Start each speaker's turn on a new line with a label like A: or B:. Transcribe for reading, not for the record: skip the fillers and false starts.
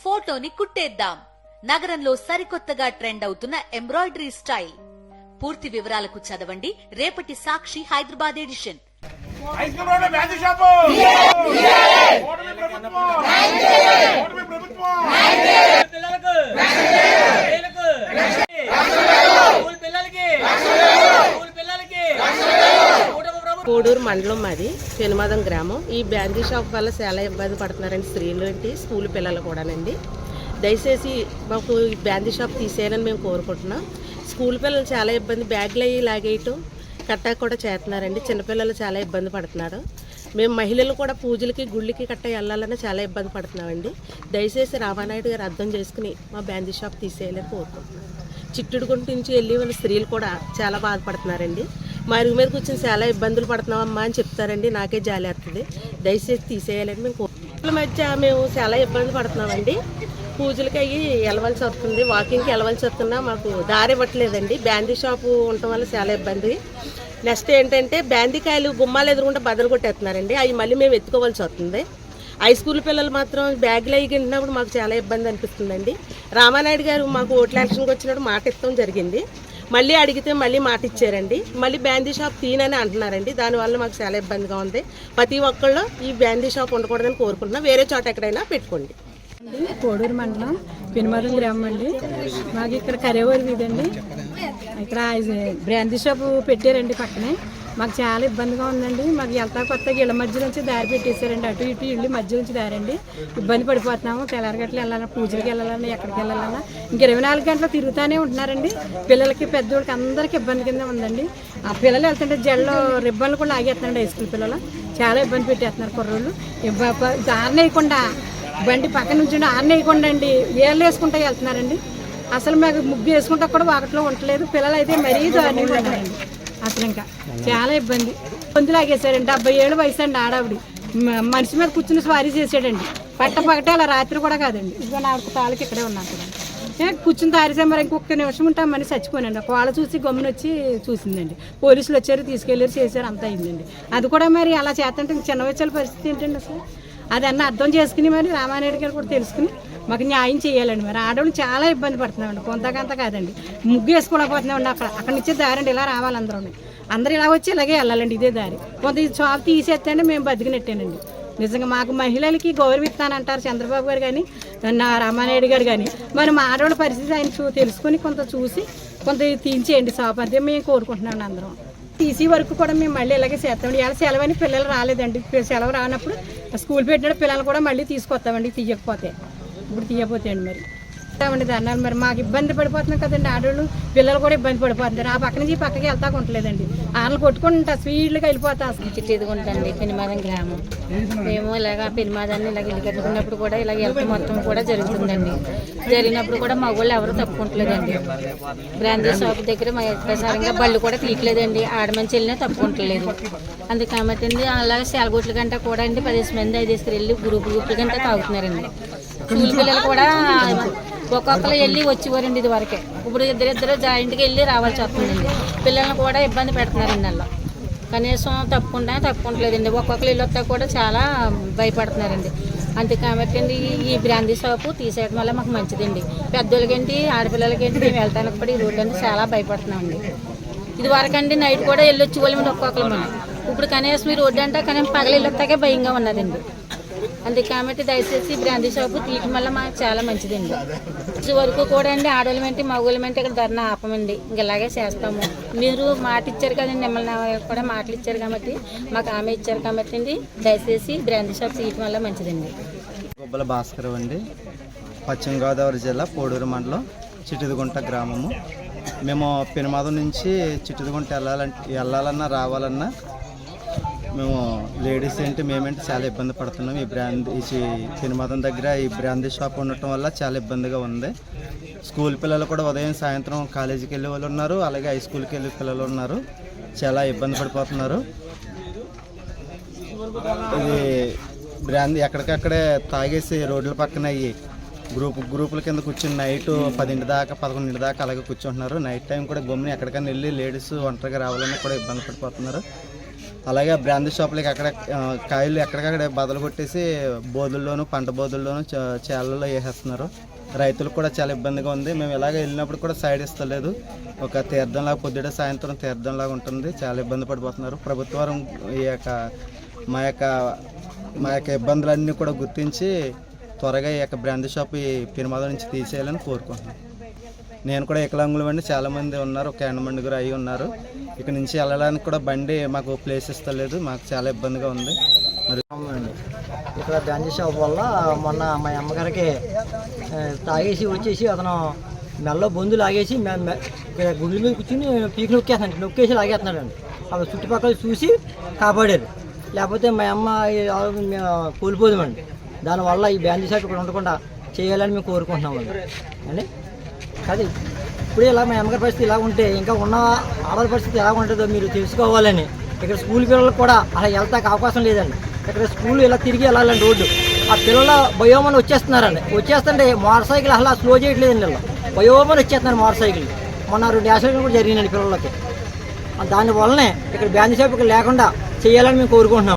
A: ఫోటోని కుట్టేద్దాం. నగరంలో సరికొత్తగా ట్రెండ్ అవుతున్న ఎంబ్రాయిడరీ స్టైల్. పూర్తి వివరాలకు చదవండి రేపటి సాక్షి హైదరాబాద్ ఎడిషన్.
B: కోడూరు మండలం మాది పెనుమాదం గ్రామం. ఈ బ్యాండీ షాప్ వల్ల చాలా ఇబ్బంది పడుతున్నారండి స్త్రీలు ఏంటి స్కూల్ పిల్లలు కూడానండి. దయచేసి మాకు ఈ బ్యాండీ షాప్ తీసేయాలని మేము కోరుకుంటున్నాం. స్కూల్ పిల్లలు చాలా ఇబ్బంది, బ్యాగ్లు అయ్యి లాగేయటం కట్టా కూడా చేస్తున్నారండి. చిన్నపిల్లలు చాలా ఇబ్బంది పడుతున్నారు. మేము మహిళలు కూడా పూజలకి గుళ్ళకి కట్ట వెళ్ళాలని చాలా ఇబ్బంది పడుతున్నామండి. దయచేసి రామానాయుడు గారు అర్థం చేసుకుని మా బ్యాండీ షాప్ తీసేయాలని కోరుకుంటున్నాం. చిట్టుడుగుంట నుంచి వెళ్ళి వాళ్ళ స్త్రీలు కూడా చాలా బాధపడుతున్నారండి. మా అరుగు మీద కూర్చొని చాలా ఇబ్బందులు పడుతున్నామమ్మా అని చెప్తారండి. నాకే జాలి వస్తుంది. దయచేసి తీసేయాలని మేము కోరుకుంటున్నాం. మధ్య మేము చాలా ఇబ్బంది పడుతున్నామండి. పూజలకి అయ్యి వెళ్ళవలసి వస్తుంది, వాకింగ్కి వెళ్ళవలసి వస్తున్నా మాకు దారి ఇవ్వట్లేదండి. బ్యాండీ షాపు ఉండటం వల్ల చాలా ఇబ్బంది. నెక్స్ట్ ఏంటంటే బ్యాండీకాయలు గుమ్మాలు ఎదురుకుంటే బద్దలు కొట్టేస్తున్నారండి. అవి మళ్ళీ మేము ఎత్తుకోవాల్సి వస్తుంది. హై స్కూల్ పిల్లలు మాత్రం బ్యాగులు అయ్యి తింటున్నప్పుడు మాకు చాలా ఇబ్బంది అనిపిస్తుందండి. రామానాయుడు గారు మాకు ఓట్ల ఎలక్షన్కి వచ్చినప్పుడు మాట ఇస్తాం జరిగింది. మళ్ళీ అడిగితే మళ్ళీ మాట ఇచ్చారండి. మళ్ళీ బ్యాండీ షాప్ తీనని అంటున్నారండి. దానివల్ల మాకు చాలా ఇబ్బందిగా ఉంది. ప్రతి ఒక్కళ్ళు ఈ బ్యాండీ షాప్ ఉండకూడదని కోరుకుంటున్నాం. వేరే చోట ఎక్కడైనా పెట్టుకోండి.
C: కోడూరు మండలం పెనుమాదం గ్రామం అండి. మాకు ఇక్కడ కరేవారి వీధండి. ఇక్కడ బ్రాందీ షాపు పెట్టారండి పక్కనే. మాకు చాలా ఇబ్బందిగా ఉందండి. మాకు వెళ్తా కొత్తగా ఇళ్ళ మధ్య నుంచి దారి పెట్టేశారండి. అటు ఇటు ఇళ్ళు మధ్య నుంచి దారండి. ఇబ్బంది పడిపోతున్నాము. తెల్లారగట్లు వెళ్ళాలన్నా, పూజలకి వెళ్ళాలన్నా, ఎక్కడికి వెళ్ళాలన్నా ఇంక 24 గంటలు తిరుగుతూనే ఉంటున్నారండి. పిల్లలకి పెద్దోళ్ళకి అందరికీ ఇబ్బంది కింద ఉందండి. ఆ పిల్లలు వెళ్తుంటే జల్లో రిబ్బన్లు కూడా లాగేస్తున్నారండి. హై స్కూల్ పిల్లలు చాలా ఇబ్బంది పెట్టేస్తున్నారు. కుర్రోళ్ళు ఆరనేయకుండా బండి పక్క నుంచి ఆరనేయకుండా అండి వేళ్ళు వేసుకుంటూ వెళ్తున్నారండి. అసలు మాకు ముగ్గు వేసుకుంటా కూడా వాకట్లో ఉండలేదు. పిల్లలు అయితే మరీ దారుణంగా ఉన్నారండి. అసలు ఇంకా చాలా ఇబ్బంది. పొందు లాగేశారండి. 70 ఏళ్ళ వయసు అండి ఆడావిడి. మనిషి మీద కూర్చుని స్వారీ చేసాడండి. పగటే అలా రాత్రి కూడా కాదండి. ఇదిగో నా తాళ్ళకి ఇక్కడే ఉన్నాను. కూర్చుని తారిసే మరి ఇంకొక నిమిషం ఉంటామని చచ్చిపోయానండి. ఒక వాళ్ళ చూసి గమ్మున వచ్చి చూసిందండి. పోలీసులు వచ్చారు, తీసుకెళ్ళారు, చేశారు, అంతా అయిందండి. అది కూడా మరి అలా చేస్తుంటే చిన్న వచ్చే పరిస్థితి ఏంటండి అసలు? అది అన్న అర్థం చేసుకుని మరి రామానాయుడు గారు కూడా తెలుసుకుని మాకు న్యాయం చేయాలండి. మరి ఆడవాళ్ళు చాలా ఇబ్బంది పడుతున్నామండి. కొంతకంత కాదండి. ముగ్గు వేసుకోలేకపోతున్నామండి. అక్కడ నుంచి దారండి ఇలా రావాలి అందరూ ఇలా వచ్చి ఇలాగే వెళ్ళాలండి. ఇదే దారి. కొంత ఈ షాప్ తీసేస్తే మేము బతికినట్టేనండి. నిజంగా మాకు మహిళలకి గౌరవిస్తానంటారు చంద్రబాబు గారు కానీ నా రామానాయుడు గారు కానీ. మరి మా ఆడవాళ్ళ పరిస్థితి ఆయన తెలుసుకుని కొంత చూసి కొంత తీయించేయండి షాప్. అదే మేము కోరుకుంటున్నామండి అందరం. తీసే వరకు కూడా మేము మళ్ళీ ఇలాగే చేస్తామండి. ఇలా సెలవు అని పిల్లలు రాలేదండి. సెలవు రానప్పుడు స్కూల్ పెట్టిన పిల్లలు కూడా మళ్ళీ తీసుకొస్తామండి. తీయకపోతే ఇప్పుడు తీయకపోతే అండి మరి ఇస్తామండి దాన్ని. మరి మాకు ఇబ్బంది పడిపోతున్నాం కదండి. ఆడవాళ్ళు పిల్లలు కూడా ఇబ్బంది పడిపోతున్నారు. ఆ పక్క నుంచి ఈ పక్కకి వెళ్తా ఉంటలేదండి. ఆడలు కొట్టుకుంటా స్పీడ్గా వెళ్ళిపోతా.
D: చిట్టిదిగుంటండి పెనుమాదం గ్రామం. మేము ఇలాగ పెనుమాదాన్ని ఇలాగ ఇల్లు కట్టుకున్నప్పుడు కూడా ఇలాగ వెళ్తూ మొత్తం కూడా జరుగుతుందండి. జరిగినప్పుడు కూడా మా వాళ్ళు ఎవరు తప్పుకుంటలేదండి. బ్రాందీ షాప్ దగ్గర మా ప్రసారంగా బళ్ళు కూడా తీయట్లేదండి. ఆడమంచి వెళ్ళినా తప్పుకుంటలేదు. అందుకని అలాగే సెలగొట్ల గంట కూడా అండి 10 మంది 5 వెళ్ళి గ్రూపుల గంట తాగుతున్నారండి. స్కూల్ పిల్లలు కూడా ఒక్కొక్కరు వెళ్ళి వచ్చేవారండి ఇది వరకే. ఇప్పుడు ఇద్దరిద్దరు జాయింట్గా వెళ్ళి రావాల్సి వస్తుందండి. పిల్లల్ని కూడా ఇబ్బంది పెడుతున్నారండి. అలా కనీసం తప్పుకుంటలేదండి. ఒక్కొక్కరు ఇల్లు వస్తా కూడా చాలా భయపడుతున్నారండి. అంతే కాబట్టి అండి ఈ బ్రాందీ షాపు తీసేయడం వల్ల మాకు మంచిదండి. పెద్దోళ్ళకేంటి ఆడపిల్లలకేంటి మేము వెళ్తానికి కూడా ఈ రోడ్డు అంటే చాలా భయపడుతున్నామండి. ఇది వరకండి నైట్ కూడా వెళ్ళి వచ్చేవాళ్ళమండి ఒక్కొక్కరు మనం. ఇప్పుడు కనీసం ఈ రోడ్డు అంటే కనీసం పగల ఇల్లు వస్తాకే భయంగా ఉన్నదండి. అందుకే కాబట్టి దయచేసి బ్రాందీ షాపు తీయటం వల్ల మాకు చాలా మంచిదండి. ఇది వరకు కూడా అండి ఆడవాళ్ళమేంటి మగవాళ్ళమేంటి ఇక్కడ ధర్నా ఆపమండి. ఇంక ఇలాగే చేస్తాము. మీరు మాట ఇచ్చారు కదండి, మిమ్మల్ని కూడా మాటలు ఇచ్చారు కాబట్టి మాకు ఆమె ఇచ్చారు కాబట్టి అండి దయచేసి బ్రాందీ షాప్ తీయటం వల్ల మంచిదండి.
E: గొబ్బల భాస్కర్ అండి, పశ్చిమ గోదావరి జిల్లా పోడూరు మండలం చిట్టిదిగుంట గ్రామము. మేము పెనుమాదం నుంచి చిట్టిదిగుంట వెళ్ళాలన్నా రావాలన్నా మేము లేడీస్ ఏంటి మేమేంటి చాలా ఇబ్బంది పడుతున్నాం. ఈ పెనుమాదం దగ్గర ఈ బ్రాందీ షాప్ ఉండటం వల్ల చాలా ఇబ్బందిగా ఉంది. స్కూల్ పిల్లలు కూడా ఉదయం సాయంత్రం కాలేజీకి వెళ్ళే వాళ్ళు ఉన్నారు, అలాగే హై స్కూల్కి వెళ్ళే పిల్లలు ఉన్నారు. చాలా ఇబ్బంది పడిపోతున్నారు. ఇది బ్రాందీ ఎక్కడికక్కడే తాగేసి రోడ్ల పక్కన అయ్యి గ్రూపుల కింద కూర్చుని నైట్ 10 దాకా 11 దాకా అలాగే కూర్చుంటున్నారు. నైట్ టైం కూడా గమ్ముని ఎక్కడికైనా వెళ్ళి లేడీస్ ఒంటరిగా రావాలని కూడా ఇబ్బంది పడిపోతున్నారు. అలాగే బ్రాందీ షాపులకి అక్కడ కాయలు ఎక్కడికక్కడ బదలు కొట్టేసి బోధుల్లోనూ పంట బోధుల్లోనూ చేలల్లో వేసేస్తున్నారు. రైతులకు కూడా చాలా ఇబ్బందిగా ఉంది. మేము ఇలాగ వెళ్ళినప్పుడు కూడా సైడ్ ఇస్తలేదు. ఒక తీర్థంలాగా పొద్దుట సాయంత్రం తీర్థంలాగా ఉంటుంది. చాలా ఇబ్బంది పడిపోతున్నారు. ప్రభుత్వం ఈ యొక్క మా యొక్క ఇబ్బందులన్నీ కూడా గుర్తించి త్వరగా ఈ యొక్క బ్రాందీ షాప్ ఈ పెనుమాద నుంచి తీసేయాలని కోరుకుంటున్నాను. నేను కూడా వికలాంగులు అండి, చాలామంది ఉన్నారు, ఒక 8 అయి ఉన్నారు. ఇక్కడ నుంచి వెళ్ళడానికి కూడా బండి మాకు ప్లేస్ ఇస్తలేదు. మాకు చాలా ఇబ్బందిగా ఉంది. మరి
F: ఇక్కడ బ్రాందీ షాప్ వల్ల మొన్న మా అమ్మగారికి తాగేసి వచ్చేసి అతను మెల్ల బొందు లాగేసి గుండెల మీద కూర్చుని పీకి నొక్కేసి లాగేస్తున్నాడు అండి. అవి చుట్టుపక్కల చూసి కాపాడారు, లేకపోతే మా అమ్మ కోల్పోదామండి. దానివల్ల ఈ బ్రాందీ షాప్ ఇక్కడ ఉండకుండా చేయాలని మేము కోరుకుంటున్నామండి అండి. అది ఇప్పుడే ఇలా మా అమ్మగారి పరిస్థితి ఇలా ఉంటే ఇంకా ఉన్న ఆడవాళ్ళ పరిస్థితి ఎలా ఉంటుందో మీరు తెలుసుకోవాలని. ఇక్కడ స్కూల్ పిల్లలకు కూడా అలా వెళ్తాక అవకాశం లేదండి. ఇక్కడ స్కూల్ ఇలా తిరిగి వెళ్ళాలండి రోడ్డు. ఆ పిల్లల బయోమని వచ్చేస్తుంటే మోటార్ సైకిల్ అలా స్లో చేయట్లేదండి. వీళ్ళు బయోమని వచ్చేస్తున్నారు మోటార్ సైకిల్. మొన్న 2 యాక్సిడెంట్లు కూడా జరిగినాయండి పిల్లలకి. దానివల్లనే ఇక్కడ బ్రాందీ షాప్ ఇక్కడ లేకుండా చేయాలని మేము కోరుకుంటున్నాం.